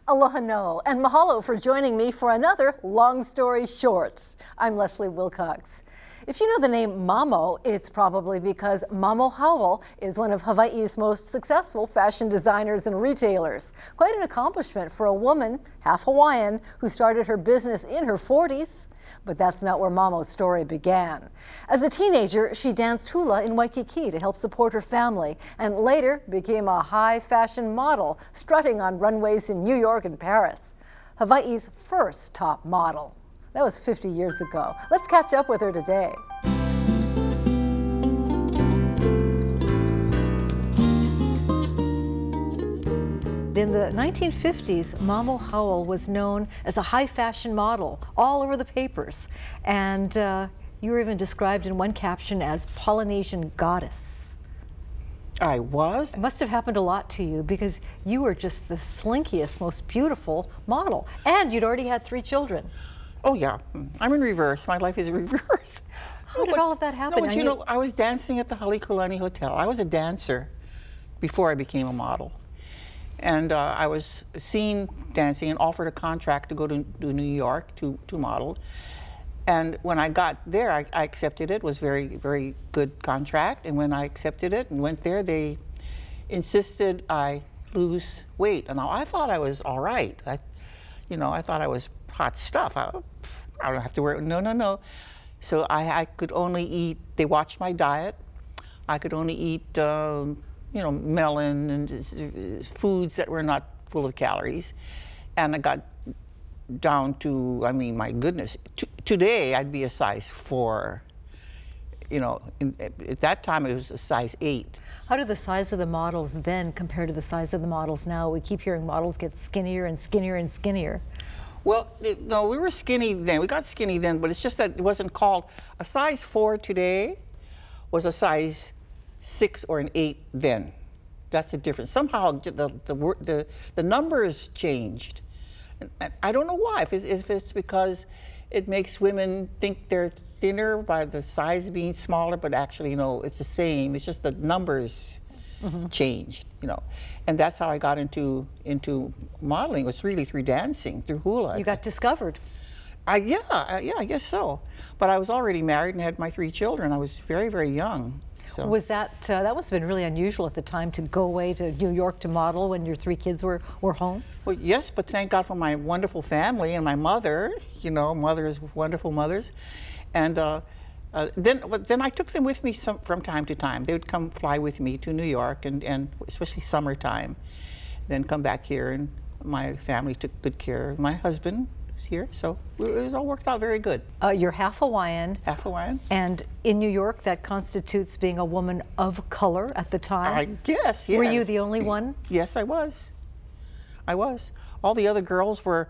Aloha no, and mahalo for joining me for another Long Story Short. I'm Leslie Wilcox. If you know the name Mamo, it's probably because Mamo Howell is one of Hawaii's most successful fashion designers and retailers. Quite an accomplishment for a woman, half Hawaiian, who started her business in her 40s. But that's not where Mamo's story began. As a teenager, she danced hula in Waikiki to help support her family, and later became a high fashion model, strutting on runways in New York and Paris. Hawaii's first top model. That was 50 years ago. Let's catch up with her today. In the 1950s, Mamo Howell was known as a high fashion model all over the papers. And you were even described in one caption as Polynesian goddess. I was. It must have happened a lot to you because you were just the slinkiest, most beautiful model. And you'd already had 3 children. Oh yeah, I'm in reverse. My life is reversed. How did all of that happen? No, but you know, I was dancing at the Halekulani Hotel. I was a dancer before I became a model. And I was seen dancing and offered a contract to go to New York to model. And when I got there, I accepted it. It was very, very good contract. And when I accepted it and went there, they insisted I lose weight. And I thought I was all right. I thought I was hot stuff. I don't have to worry. No. So I could only eat, they watched my diet. I could only eat, melon and foods that were not full of calories. And I got down to, I mean, my goodness, today I'd be a size 4. At that time it was a size 8. How did the size of the models then compare to the size of the models now? We keep hearing models get skinnier and skinnier and skinnier. Well, no, we were skinny then. We got skinny then, but it's just that it wasn't called. A size 4 today was a size 6 or an 8 then. That's the difference. Somehow the numbers changed. And I don't know why. If it's because it makes women think they're thinner by the size being smaller, but actually, no, it's the same. It's just the numbers changed, And that's how I got into modeling. It was really through dancing, through hula. You got discovered. Yeah, I guess so. But I was already married and had my 3 children. I was very, very young. So. Was that must have been really unusual at the time to go away to New York to model when your 3 kids were home? Well, yes, but thank God for my wonderful family and my mother, mothers, wonderful mothers. And then I took them with me from time to time. They would come fly with me to New York and especially summertime, then come back here, and my family took good care of my husband here, so it all worked out very good. You're half Hawaiian. Half Hawaiian. And in New York, that constitutes being a woman of color at the time? I guess, yes. Were you the only one? Yes, I was. All the other girls were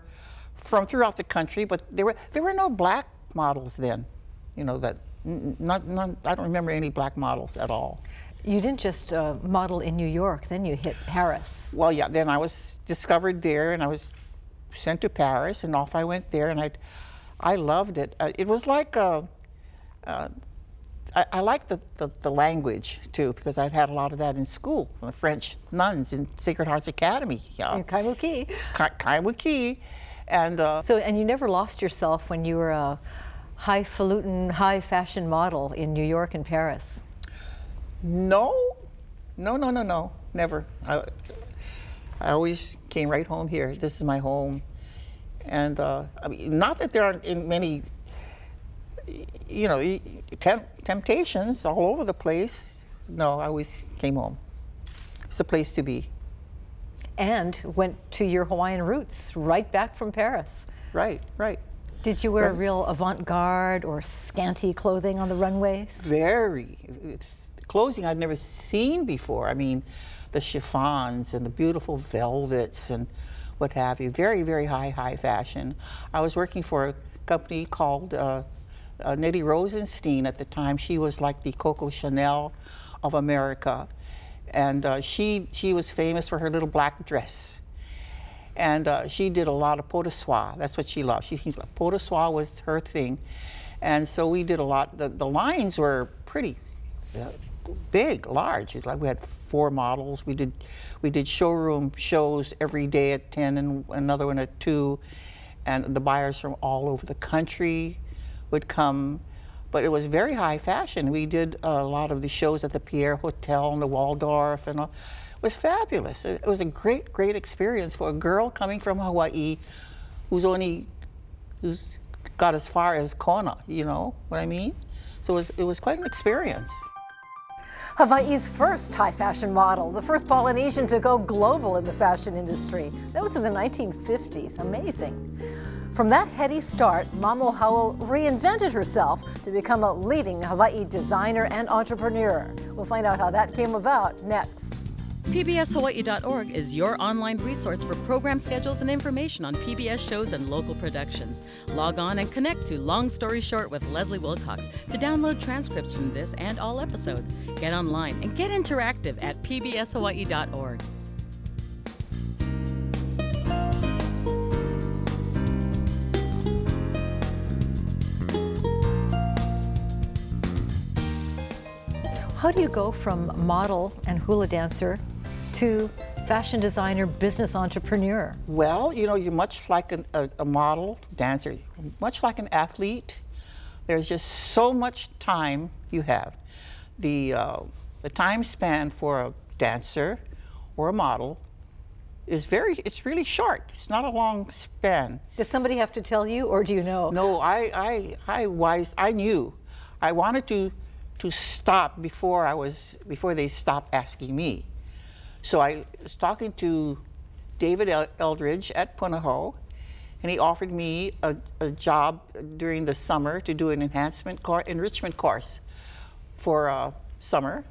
from throughout the country, but there were no black models then. I don't remember any black models at all. You didn't just model in New York, then you hit Paris. Well, yeah, then I was discovered there, and I was sent to Paris, and off I went there, and I loved it. It was like I liked the language too, because I'd had a lot of that in school, the French nuns in Sacred Hearts Academy. In Kaimuki. Kaimuki, and and you never lost yourself when you were a highfalutin, high fashion model in New York and Paris. No, never. I always came right home here. This is my home. And I mean, not that there aren't many, temptations all over the place. No, I always came home. It's the place to be. And went to your Hawaiian roots, right back from Paris. Right. Did you wear real avant-garde or scanty clothing on the runways? Very. It's clothing I'd never seen before. I mean, the chiffons and the beautiful velvets and what have you. Very, very high fashion. I was working for a company called Nettie Rosenstein at the time. She was like the Coco Chanel of America. And she was famous for her little black dress. And she did a lot of pot de soie. That's what she loved. Pot de soie was her thing. And so we did a lot. The lines were pretty big, large. Like we had 4 models. We did showroom shows every day at 10 and another one at 2. And the buyers from all over the country would come. But it was very high fashion. We did a lot of the shows at the Pierre Hotel and the Waldorf and all. It was fabulous. It was a great, great experience for a girl coming from Hawaii who's got as far as Kona, you know what I mean? So it was quite an experience. Hawaii's first high fashion model, the first Polynesian to go global in the fashion industry. That was in the 1950s. Amazing. From that heady start, Mamo Howell reinvented herself to become a leading Hawaii designer and entrepreneur. We'll find out how that came about next. PBSHawaii.org is your online resource for program schedules and information on PBS shows and local productions. Log on and connect to Long Story Short with Leslie Wilcox to download transcripts from this and all episodes. Get online and get interactive at PBSHawaii.org. How do you go from model and hula dancer to fashion designer, business entrepreneur? Well, you know, you're much like a model, dancer, much like an athlete. There's just so much time you have. The time span for a dancer or a model is it's really short. It's not a long span. Does somebody have to tell you, or do you know? No, I knew. I wanted to stop before they stopped asking me. So I was talking to David Eldridge at Punahou, and he offered me a job during the summer to do an enrichment course for summer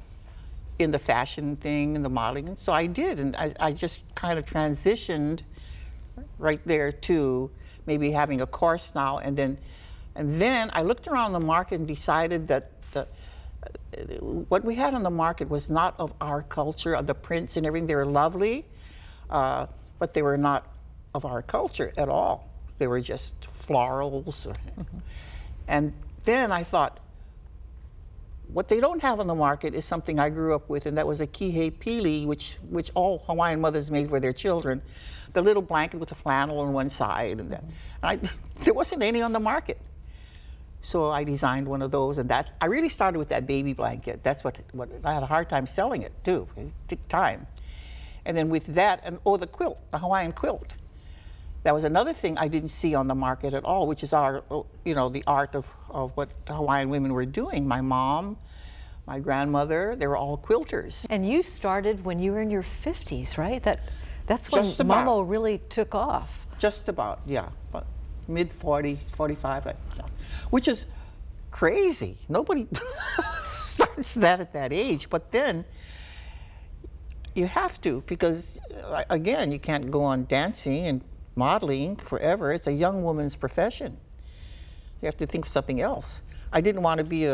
in the fashion thing and the modeling. So I did, and I just kind of transitioned right there to maybe having a course now, and then I looked around the market and decided that what we had on the market was not of our culture, of the prints and everything. They were lovely, but they were not of our culture at all. They were just florals. And then I thought, what they don't have on the market is something I grew up with, and that was a kihe pili, which all Hawaiian mothers made for their children. The little blanket with the flannel on one side, and there wasn't any on the market. So I designed one of those, and I really started with that baby blanket. That's what I had a hard time selling it too. It took time. And then with that, the quilt, the Hawaiian quilt. That was another thing I didn't see on the market at all, which is the art of what the Hawaiian women were doing. My mom, my grandmother, they were all quilters. And you started when you were in your 50s, right? That's when Just about. Mamo really took off. Just about, yeah. But mid-40s, 45, which is crazy. Nobody starts that at that age. But then you have to, because again, you can't go on dancing and modeling forever. It's a young woman's profession. You have to think of something else. I didn't want to be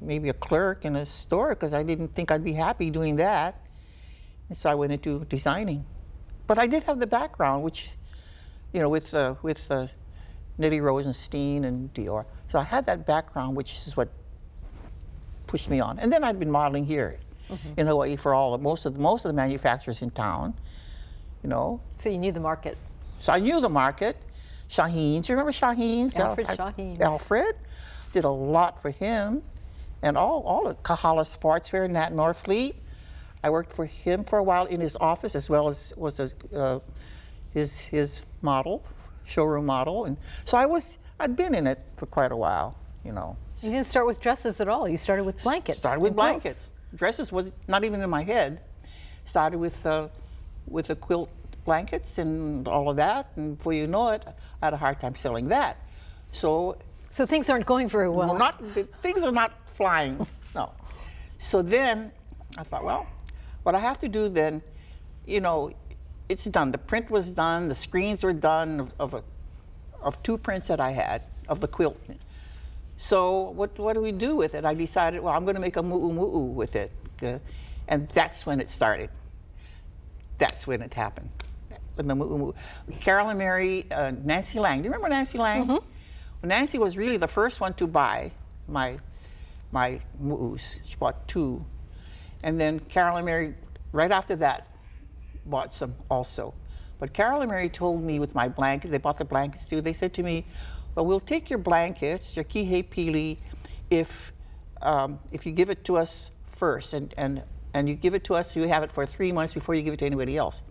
maybe a clerk in a store, because I didn't think I'd be happy doing that. And so I went into designing. But I did have the background, which, with Nettie Rosenstein and Dior. So I had that background, which is what pushed me on. And then I'd been modeling here in Hawaii for most of the manufacturers in town. So you knew the market. So I knew the market. Shaheen, do you remember Shaheen? Alfred Shaheen. Alfred, did a lot for him, and all of Kahala Sportswear and Nat Norfleet. I worked for him for a while in his office, as well as was his model, showroom model, and so I'd been in it for quite a while. You didn't start with dresses at all. You started with blankets. Started with blankets. Dresses was not even in my head. Started with the quilt blankets and all of that, and before you know it, I had a hard time selling that. So things aren't going very well. Things are not flying, no. So then I thought, well, what I have to do then, it's done. The print was done, the screens were done of 2 prints that I had of the quilt. So what do we do with it? I decided, well, I'm going to make a mu'u with it. And that's when it started. That's when it happened. When the mu'u. Carolyn Mary, Nancy Lang. Do you remember Nancy Lang? Well, Nancy was really the first one to buy my my mu'us. She bought 2. And then Carol and Mary, right after that, bought some also. But Carol and Mary told me with my blankets, they bought the blankets too, they said to me, well, we'll take your blankets, your kihei pili, if you give it to us first, and you give it to us, you have it for 3 months before you give it to anybody else.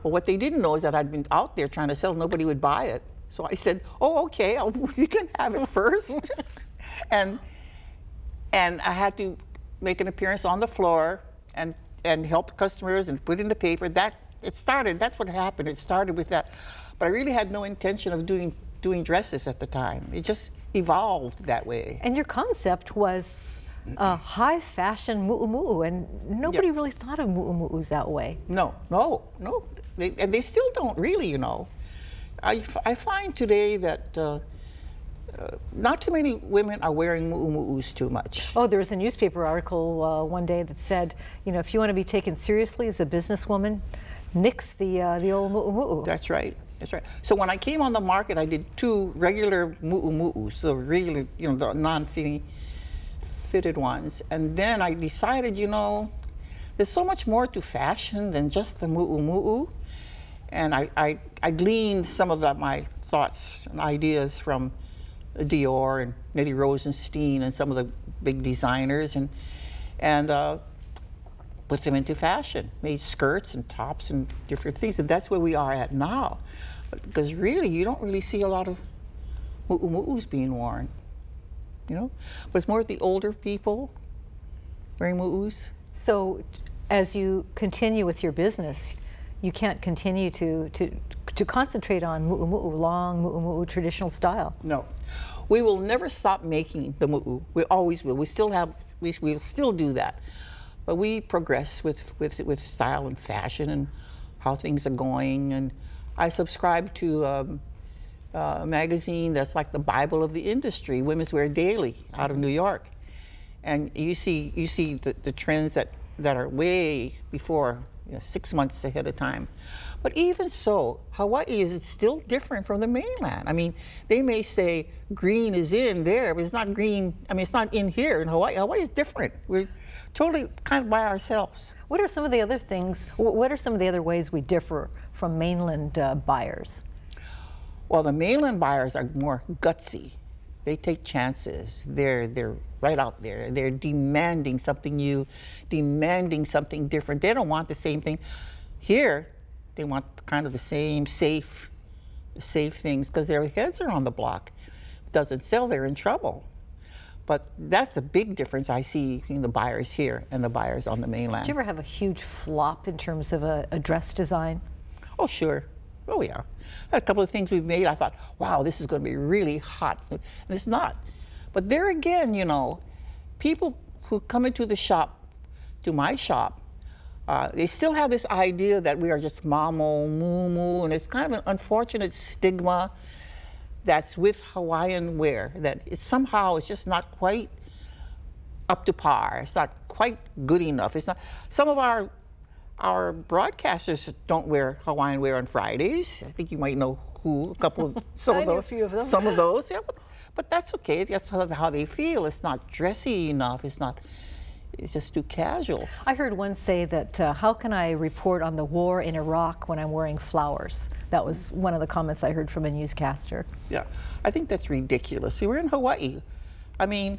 Well, what they didn't know is that I'd been out there trying to sell, nobody would buy it. So I said, oh, okay, you can have it first. and I had to make an appearance on the floor and help customers and put in the paper. That's what happened. It started with that. But I really had no intention of doing dresses at the time. It just evolved that way. And your concept was high fashion mu'u, and nobody really thought of mu'us that way. No. And they still don't really, you know. I find today that not too many women are wearing mu'us too much. Oh, there was a newspaper article one day that said, you know, if you want to be taken seriously as a businesswoman, nix the old mu'u. That's right. That's right. So when I came on the market, I did 2 regular mu'us, so regular, you know, the non-fitted ones. And then I decided, you know, there's so much more to fashion than just the mu'u. And I gleaned some of my thoughts and ideas from Dior and Nettie Rosenstein and some of the big designers, and put them into fashion, made skirts and tops and different things, and that's where we are at now. Because really, you don't really see a lot of mu'us being worn, you know? But it's more the older people wearing mu'us. So as you continue with your business, you can't continue to concentrate on mu'u, long mu'u traditional style. No, we will never stop making the mu'u. We always will. We'll still do that. But we progress with style and fashion and how things are going. And I subscribe to a magazine that's like the Bible of the industry, Women's Wear Daily, out of New York. And you see the trends that are way before, you know, 6 months ahead of time. But even so, Hawaii is still different from the mainland. I mean, they may say green is in there, but it's not green. I mean, it's not in here in Hawaii. Hawaii is different. We're totally kind of by ourselves. What are some of the other things, what are some of the other ways we differ from mainland buyers? Well, the mainland buyers are more gutsy. They take chances. They're right out there. They're demanding something new, demanding something different. They don't want the same thing. Here, they want kind of the same safe things because their heads are on the block. If it doesn't sell, they're in trouble. But that's the big difference I see between the buyers here and the buyers on the mainland. Do you ever have a huge flop in terms of a dress design? Oh, sure. Oh, yeah. I had a couple of things we've made. I thought, wow, this is going to be really hot. And it's not. But there again, you know, people who come into the shop, to my shop, they still have this idea that we are just mamo, mumu, and it's kind of an unfortunate stigma that's with Hawaiian wear, that somehow it's just not quite up to par. It's not quite good enough. It's not. Some of our broadcasters don't wear Hawaiian wear on Fridays. I think you might know who. Some of those. A few of them. Some of those, yeah. But that's okay. That's how they feel. It's not dressy enough. It's just too casual. I heard one say that, how can I report on the war in Iraq when I'm wearing flowers? That was one of the comments I heard from a newscaster. Yeah, I think that's ridiculous. See, we're in Hawaii. I mean,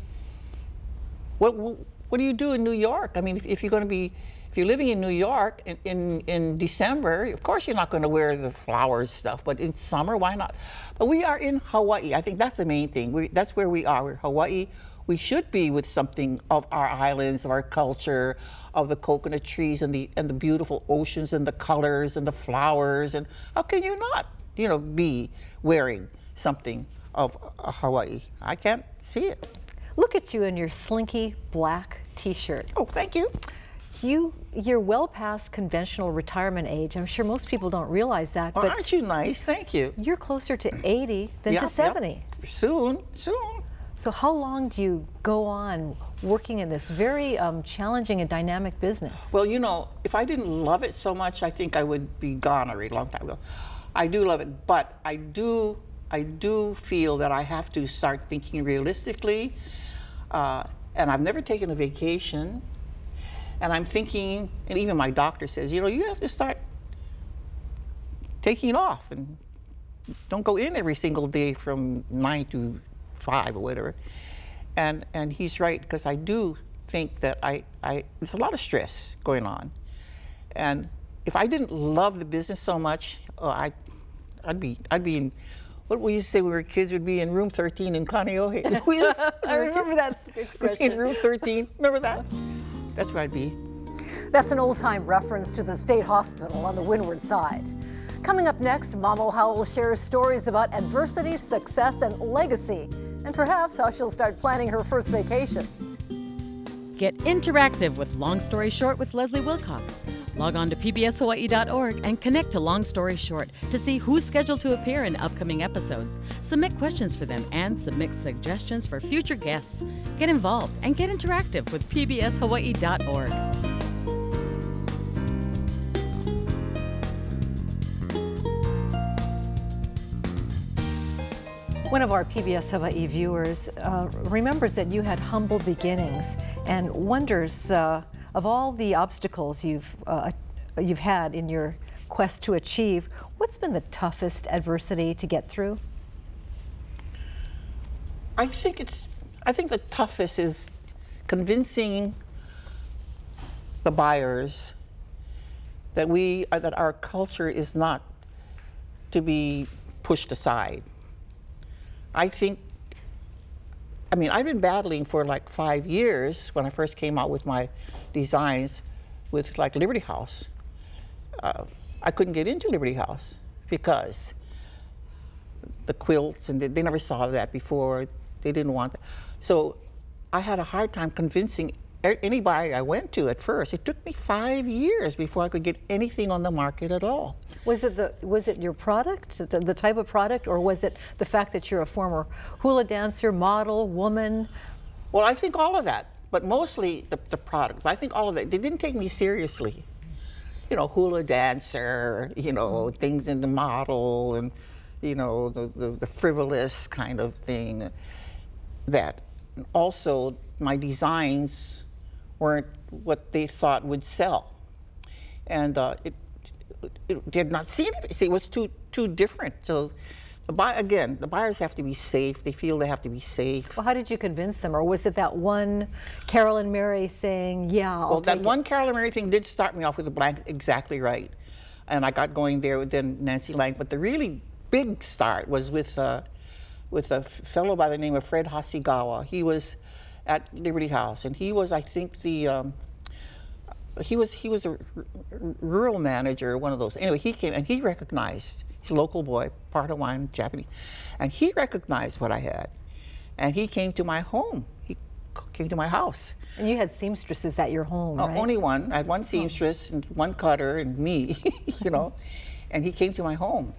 what do you do in New York? I mean, if you're living in New York in December, of course you're not going to wear the flowers stuff, but in summer, why not? But we are in Hawaii. I think that's the main thing. That's where we are. We're Hawaii. We should be with something of our islands, of our culture, of the coconut trees and the beautiful oceans and the colors and the flowers. And how can you not, you know, be wearing something of Hawaii? I can't see it. Look at you in your slinky black t-shirt. Oh, thank you. You're well past conventional retirement age. I'm sure most people don't realize that. Well, but aren't you nice? Thank you. You're closer to 80 than to 70. Yeah. Soon. So how long do you go on working in this very challenging and dynamic business? Well, you know, if I didn't love it so much, I think I would be gone already a long time ago. I do love it, but I do feel that I have to start thinking realistically. and I've never taken a vacation. And I'm thinking, and even my doctor says, you know, you have to start taking off and don't go in every single day from 9 to 5 or whatever. And he's right, because I do think that there's a lot of stress going on. And if I didn't love the business so much, I'd be in, what we used to say when we were kids, would be in room 13 in Kaneohe. I remember that expression. In room 13, remember that? That's where I'd be. That's an old-time reference to the state hospital on the windward side. Coming up next, Mamo Howell shares stories about adversity, success, and legacy, and perhaps how she'll start planning her first vacation. Get interactive with Long Story Short with Leslie Wilcox. Log on to pbshawaiʻi.org and connect to Long Story Short to see who's scheduled to appear in upcoming episodes. Submit questions for them and submit suggestions for future guests. Get involved and get interactive with pbshawaiʻi.org. One of our PBS Hawaiʻi viewers remembers that you had humble beginnings and wonders of all the obstacles you've had in your quest to achieve, what's been the toughest adversity to get through? I think the toughest is convincing the buyers that that our culture is not to be pushed aside. I've been battling for like 5 years when I first came out with my designs with like Liberty House. I couldn't get into Liberty House because the quilts, and they never saw that before. They didn't want that. So I had a hard time convincing anybody I went to at first. It took me 5 years before I could get anything on the market at all. Was it your product, the type of product, or was it the fact that you're a former hula dancer, model, woman? Well, I think all of that, but mostly the product. I think all of that. They didn't take me seriously. You know, hula dancer, you know, things in the model, and, you know, the frivolous kind of thing. That. Also, my designs weren't what they thought would sell. And it did not seem to be. See, it was too different. So the buyers have to be safe. They feel they have to be safe. Well, how did you convince them? Or was it that one Carolyn Mary saying, yeah, I'll take that it? one Carolyn Mary thing did start me off with a blank, exactly right. And I got going there with then Nancy Lang. But the really big start was with a fellow by the name of Fred Hasegawa. He was at Liberty House, and he was, I think, he was a rural manager, one of those. Anyway, he came and he recognized, he's a local boy, part Hawaiian, Japanese, and he recognized what I had, and he came to my home. He came to my house. And you had seamstresses at your home, right? Only one. I had one seamstress and one cutter and me, you know, and he came to my home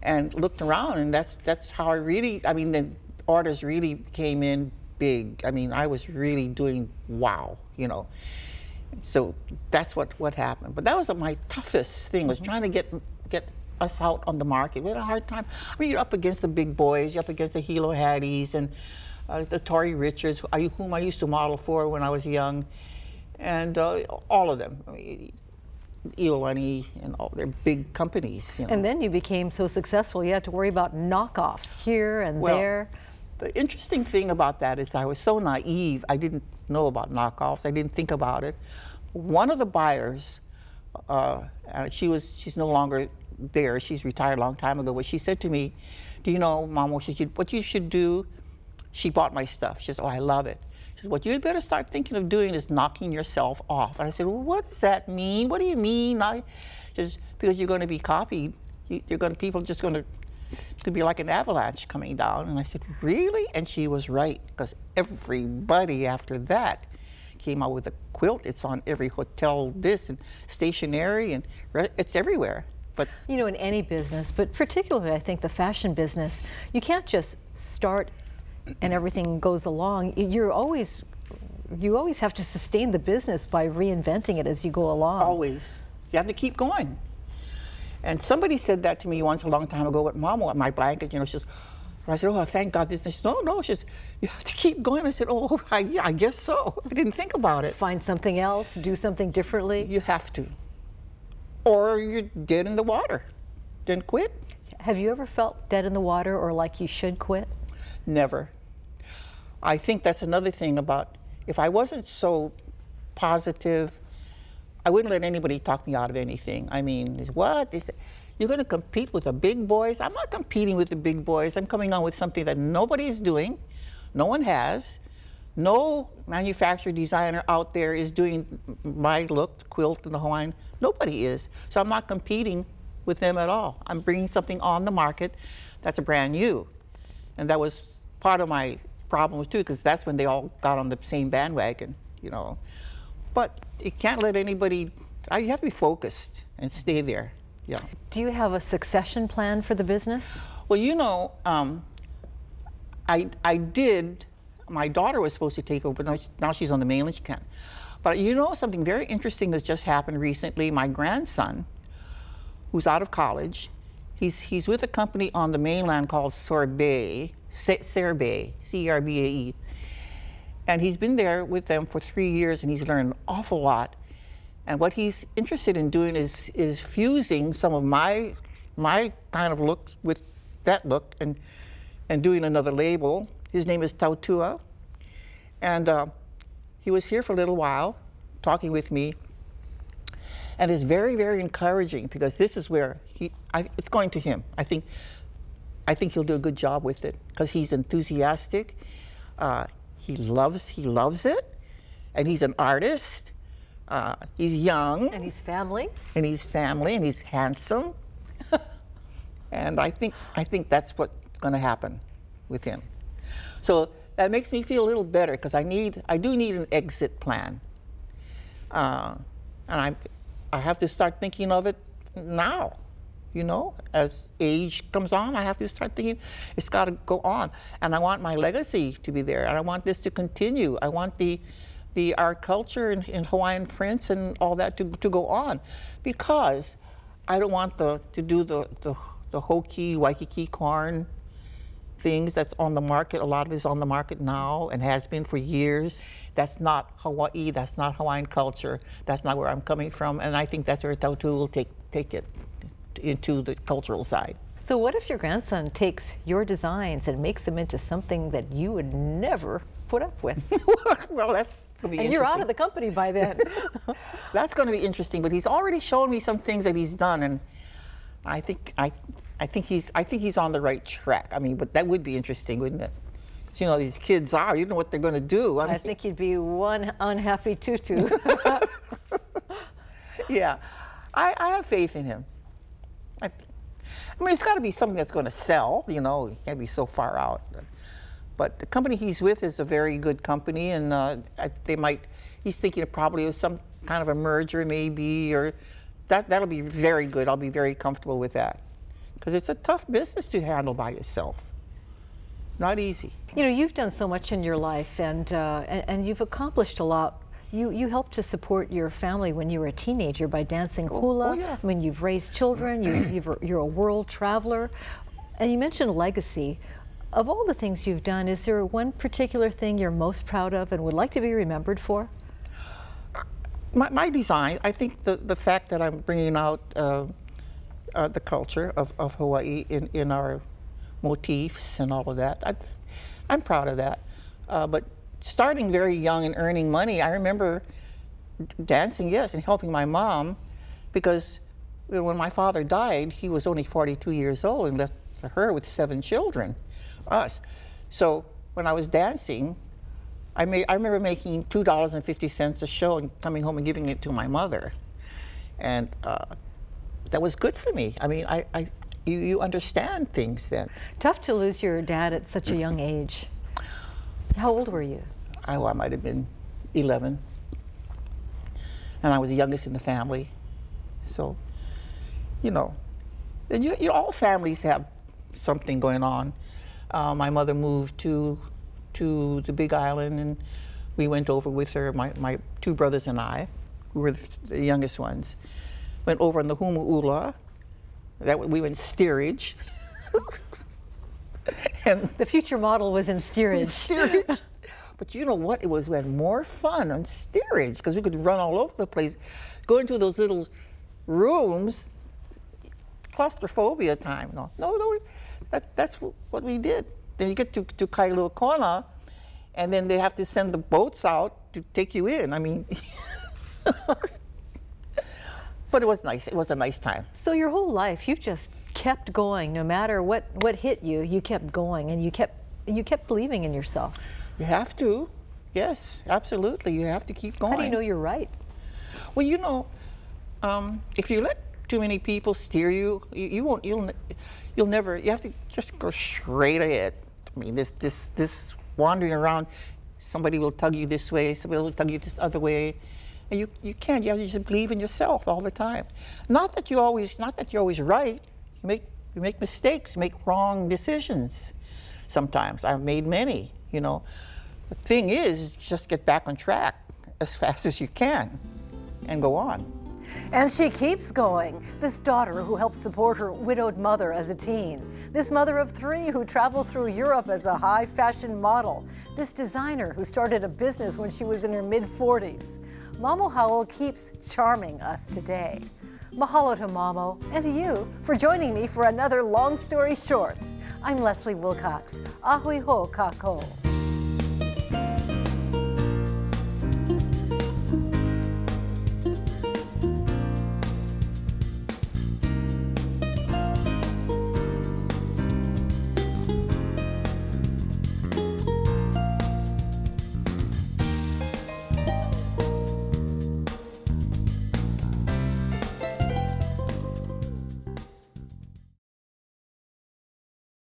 and looked around, and that's how the orders really came in big. I mean, I was really doing wow, you know. So that's what happened. But that was my toughest thing, was trying to get us out on the market. We had a hard time. I mean, you're up against the big boys, you're up against the Hilo Hatties and the Tory Richards, whom I used to model for when I was young, and all of them. I mean, Iolani and all their big companies. You know. And then you became so successful, you had to worry about knockoffs here and there. The interesting thing about that is I was so naive. I didn't know about knockoffs. I didn't think about it. One of the buyers, she's no longer there. She's retired a long time ago. But she said to me, "Do you know, Mamo, what you should do?" She bought my stuff. She says, "Oh, I love it." She says, "What you better start thinking of doing is knocking yourself off." And I said, "Well, what does that mean? What do you mean?" Just because you're going to be copied, people are just going to be like an avalanche coming down. And I said, "Really?" And she was right, because everybody after that came out with a quilt. It's on every hotel, and stationery, and it's everywhere. But you know, in any business, but particularly I think the fashion business, you can't just start and everything goes along. You always have to sustain the business by reinventing it as you go along. Always. You have to keep going. And somebody said that to me once a long time ago with Mamo, my blanket, you know, she says, I said, oh, thank God this. She said, no, she says, you have to keep going. I said, oh, yeah, I guess so. I didn't think about it. Find something else, do something differently? You have to. Or you're dead in the water. Then quit. Have you ever felt dead in the water or like you should quit? Never. I think that's another thing about, if I wasn't so positive, I wouldn't let anybody talk me out of anything. I mean, what? They say, you're going to compete with the big boys? I'm not competing with the big boys. I'm coming on with something that nobody's doing. No one has. No manufacturer designer out there is doing my look, the quilt and the Hawaiian. Nobody is. So I'm not competing with them at all. I'm bringing something on the market that's a brand new. And that was part of my problems too, because that's when they all got on the same bandwagon, you know. But you can't let anybody, you have to be focused and stay there. Yeah. Do you have a succession plan for the business? Well, you know, I did. My daughter was supposed to take over, but now she's on the mainland, she can't. But you know, something very interesting has just happened recently. My grandson, who's out of college, he's with a company on the mainland called Cerbae, C-E-R-B-A-E. And he's been there with them for 3 years, and he's learned an awful lot. And what he's interested in doing is fusing some of my kind of looks with that look and doing another label. His name is Tues. And he was here for a little while talking with me. And it's very, very encouraging, because this is where it's going to him. I think he'll do a good job with it, because he's enthusiastic. He loves it, and he's an artist. He's young. And he's family. And he's handsome. And I think that's what's going to happen with him. So that makes me feel a little better, because I do need an exit plan. And I have to start thinking of it now. You know, as age comes on, I have to start thinking it's got to go on. And I want my legacy to be there, and I want this to continue. I want our culture in Hawaiian prints and all that to go on, because I don't want to do the hokey, Waikiki corn things that's on the market. A lot of it is on the market now and has been for years. That's not Hawaii, that's not Hawaiian culture. That's not where I'm coming from, and I think that's where Tautu will take it into the cultural side. So what if your grandson takes your designs and makes them into something that you would never put up with? Well, that's going to be interesting. And you're out of the company by then. That's going to be interesting, but he's already shown me some things that he's done, and I think he's on the right track. I mean, but that would be interesting, wouldn't it? You know, these kids you know what they're going to do. I think you'd be one unhappy tutu. Yeah, I have faith in him. I mean, it's got to be something that's going to sell, you know. It can't be so far out. But the company he's with is a very good company, and he's thinking of probably some kind of a merger maybe, or that'll be very good. I'll be very comfortable with that, because it's a tough business to handle by yourself. Not easy. You know, you've done so much in your life, and you've accomplished a lot. You helped to support your family when you were a teenager by dancing hula. Oh, yeah. I mean, you've raised children, you're a world traveler. And you mentioned legacy. Of all the things you've done, is there one particular thing you're most proud of and would like to be remembered for? My design, I think the fact that I'm bringing out the culture of Hawaii in our motifs and all of that, I'm proud of that. But starting very young and earning money, I remember dancing, yes, and helping my mom, because when my father died, he was only 42 years old and left her with 7 children, us. So when I was dancing, I remember making $2.50 a show and coming home and giving it to my mother. And that was good for me. I mean, you understand things then. Tough to lose your dad at such a young age. How old were you? I might have been 11. And I was the youngest in the family. So, you know, and all families have something going on. My mother moved to the Big Island, and we went over with her, my 2 brothers and I, who were the youngest ones. Went over on the hula. We went steerage. And The future model was in steerage. steerage. But you know what? We had more fun on steerage because we could run all over the place. Go into those little rooms, claustrophobia time. No, that's what we did. Then you get to Kailua Kona, and then they have to send the boats out to take you in. I mean, but it was nice. It was a nice time. So your whole life, you've just kept going. No matter what hit you, you kept going, and you kept believing in yourself. You have to. Yes, absolutely. You have to keep going. How do you know you're right? Well, you know, if you let too many people steer you, you'll never. You have to just go straight ahead. I mean, this wandering around, somebody will tug you this way, somebody will tug you this other way, and you can't. You have to just believe in yourself all the time. Not that you're always right. You make mistakes, make wrong decisions. Sometimes I've made many. You know, the thing is, just get back on track as fast as you can, and go on. And she keeps going. This daughter who helped support her widowed mother as a teen. This mother of 3 who traveled through Europe as a high fashion model. This designer who started a business when she was in her mid-40s. Mamo Howell keeps charming us today. Mahalo to Mamo and to you for joining me for another Long Story Short. I'm Leslie Wilcox. Ahui ho kako.